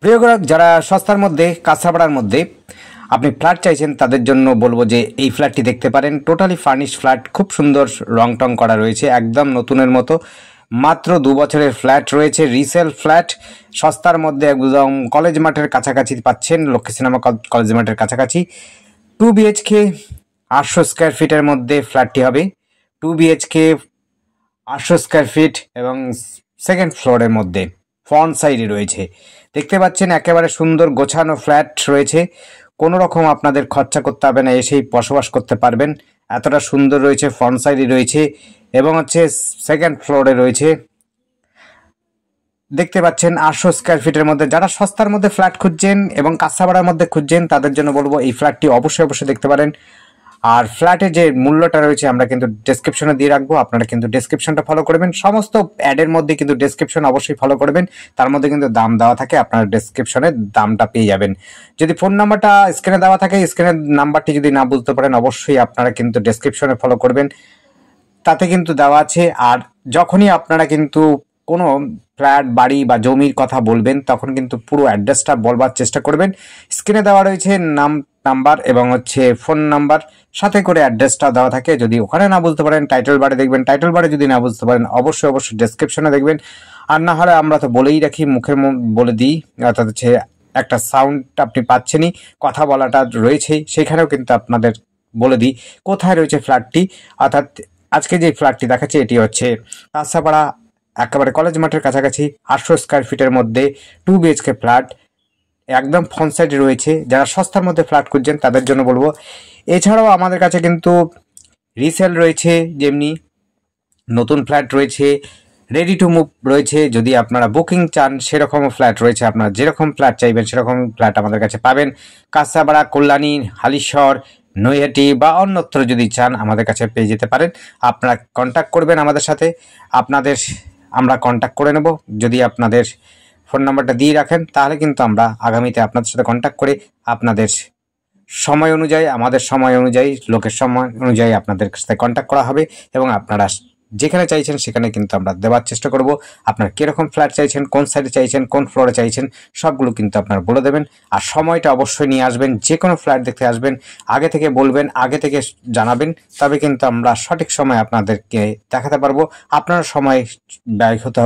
প্রিয় গ্রাহক, যারা সস্তার মধ্যে কাঁচাপাড়ার মধ্যে আপনি ফ্ল্যাট চাইছেন তাদের জন্য বলবো যে এই ফ্ল্যাটটি দেখতে পারেন। টোটালি ফার্নিশড ফ্ল্যাট, খুব সুন্দর রং টং করা রয়েছে, একদম নতুনের মতো। মাত্র 2 বছরের ফ্ল্যাট রয়েছে, রিসেল ফ্ল্যাট, সস্তার মধ্যে একদম কলেজ মাঠের কাছাকাছি পাচ্ছেন, লক্ষ্মী সিনেমা কলেজ মাঠের কাছাকাছি। 2 BHK 800 স্কোয়ার ফিটের মধ্যে ফ্ল্যাটটি হবে। 2 BHK 800 স্কোয়ার ফিট এবং সেকেন্ড ফ্লোরের মধ্যে ফ্রন্ট সাইডে রয়েছে। দেখতে পাচ্ছেন একেবারে সুন্দর গোছানো ফ্ল্যাট রয়েছে, কোনো রকম আপনাদের খরচা করতে হবে না, এসেই বসবাস করতে পারবেন, এতটা সুন্দর রয়েছে। ফ্রন্ট সাইডে রয়েছে এবং সেকেন্ড ফ্লোরে রয়েছে। দেখতে পাচ্ছেন 800 স্কোয়ার ফিটের মধ্যে যারা সস্তার মধ্যে ফ্ল্যাট খুঁজছেন এবং কাঁচাপাড়ার মধ্যে খুঁজছেন তাদের জন্য বলবো এই ফ্ল্যাটটি অবশ্যই দেখতে পারেন। আর ফ্ল্যাটের যে মূল্যটা রয়েছে আমরা কিন্তু ডেসক্রিপশনে দিয়ে রাখবো, আপনারা কিন্তু ডেসক্রিপশনটা ফলো করবেন। সমস্ত অ্যাডের মধ্যে কিন্তু ডেসক্রিপশন অবশ্যই ফলো করবেন, তার মধ্যে কিন্তু দাম দেওয়া থাকে, আপনারা ডেসক্রিপশনে দামটা পেয়ে যাবেন। যদি ফোন নাম্বারটা স্ক্রিনে দেওয়া থাকে, স্ক্রিনের নাম্বারটি যদি না বুঝতে পারেন অবশ্যই আপনারা কিন্তু ডেসক্রিপশনে ফলো করবেন, তাতে কিন্তু দেওয়া আছে। আর যখনই আপনারা কিন্তু কোনো ফ্ল্যাট, বাড়ি বা জমির কথা বলবেন তখন কিন্তু পুরো অ্যাড্রেসটা বলবার চেষ্টা করবেন। স্ক্রিনে দেওয়া রয়েছে নাম্বার এবং ফোন নাম্বার, সাথে করে অ্যাড্রেসটা দেওয়া থাকে। যদি ওখানে না বুঝতে পারেন টাইটেল বারে দেখবেন, টাইটেল বারে যদি না বুঝতে পারেন অবশ্যই ডেসক্রিপশনে দেখবেন। আর না হলে আমরা তো বলেই রাখি, মুখের বলে দিই, অর্থাৎ একটা সাউন্ড আপনি পাচ্ছেনই, কথা বলাটা রয়েছেই, সেখানেও কিন্তু আপনাদের বলে দিই কোথায় রয়েছে ফ্ল্যাটটি। অর্থাৎ আজকে যে ফ্ল্যাটটি দেখাচ্ছে এটি হচ্ছে কাঁচাপাড়া, একেবারে কলেজ মাঠের কাছাকাছি, 800 স্কোয়ার ফিটের মধ্যে 2 BHK ফ্ল্যাট, একদম ফ্রন্ট সাইডে রয়েছে। যারা সস্তার মধ্যে ফ্ল্যাট খুঁজছেন তাদের জন্য বলবো। এছাড়াও আমাদের কাছে কিন্তু রিসেল রয়েছে, যেমনি নতুন ফ্ল্যাট রয়েছে, রেডি টু মুভ রয়েছে। যদি আপনারা বুকিং চান সেরকমও ফ্ল্যাট রয়েছে, আপনারা যেরকম ফ্ল্যাট চাইবেন সেরকম ফ্ল্যাট আমাদের কাছে পাবেন। কাঁচাপাড়া, কল্যাণী, হালিশহর, নৈহাটি বা অন্যত্র যদি চান আমাদের কাছে পেয়ে যেতে পারেন। আপনারা কন্ট্যাক্ট করবেন আমাদের সাথে, আমরা কন্ট্যাক্ট করে নেব। যদি আপনাদের ফোন নাম্বারটা দিয়ে রাখেন তাহলে কিন্তু আমরা আগামীতে আপনাদের সাথে কন্ট্যাক্ট করে আপনাদের সময় অনুযায়ী, আমাদের সময় অনুযায়ী, লোকের সময় অনুযায়ী আপনাদের সাথে কন্ট্যাক্ট করা হবে এবং আপনারা যেখানে চাইছেন সেখানে কিন্তু আমরা দেওয়ার চেষ্টা করব। আপনারা কীরকম ফ্ল্যাট চাইছেন, কোন সাইডে চাইছেন, কোন ফ্লোরে চাইছেন, সবগুলো কিন্তু আপনারা বলে দেবেন। আর সময়টা অবশ্যই নিয়ে আসবেন, যে কোনো ফ্ল্যাট দেখতে আসবেন আগে থেকে বলবেন, আগে থেকে জানাবেন, তবে কিন্তু আমরা সঠিক সময় আপনাদেরকে দেখাতে পারবো। আপনার সময় ব্যয় হতে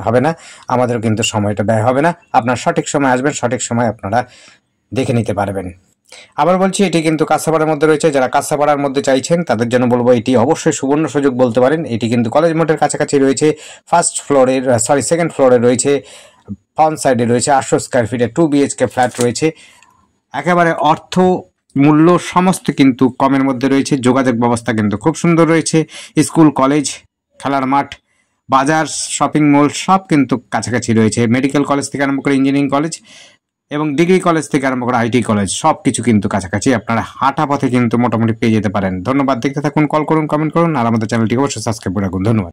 হবে না, আমাদেরও কিন্তু সময়টা ব্যয় হবে না। আপনার সঠিক সময় আসবেন, সঠিক সময় আপনারা দেখে নিতে পারবেন। আবার বলছি, এটি কিন্তু কাঁচাপাড়ার মধ্যে রয়েছে। যারা কাঁচাপাড়ার মধ্যে চাইছেন তাদের জন্য বলবো এটি অবশ্যই সুবর্ণ সুযোগ বলতে পারেন। এটি কিন্তু কলেজ মাঠের কাছাকাছি রয়েছে, সেকেন্ড ফ্লোরে রয়েছে, ফ্রন্ট সাইডে রয়েছে, 800 স্কোয়ার ফিটের 2 BHK ফ্ল্যাট রয়েছে। একেবারে অর্থ মূল্য সমস্ত কিন্তু কমের মধ্যে রয়েছে। যোগাযোগ ব্যবস্থা কিন্তু খুব সুন্দর রয়েছে, স্কুল, কলেজ, খেলার মাঠ, বাজার, শপিং মল সব কিন্তু কাছাকাছি রয়েছে। মেডিকেল কলেজ থেকে আরম্ভ করে ইঞ্জিনিয়ারিং কলেজ এবং ডিগ্রি কলেজ থেকে আরম্ভ করে IT কলেজ সব কিছু কিন্তু কাছাকাছি, আপনারা হাঁটা পথে কিন্তু মোটামুটি পেয়ে যেতে পারেন। ধন্যবাদ, দেখতে থাকুন, কল করুন, কমেন্ট করুন আর আমাদের চ্যানেলটি অবশ্যই সাবস্ক্রাইব করে রাখুন। ধন্যবাদ।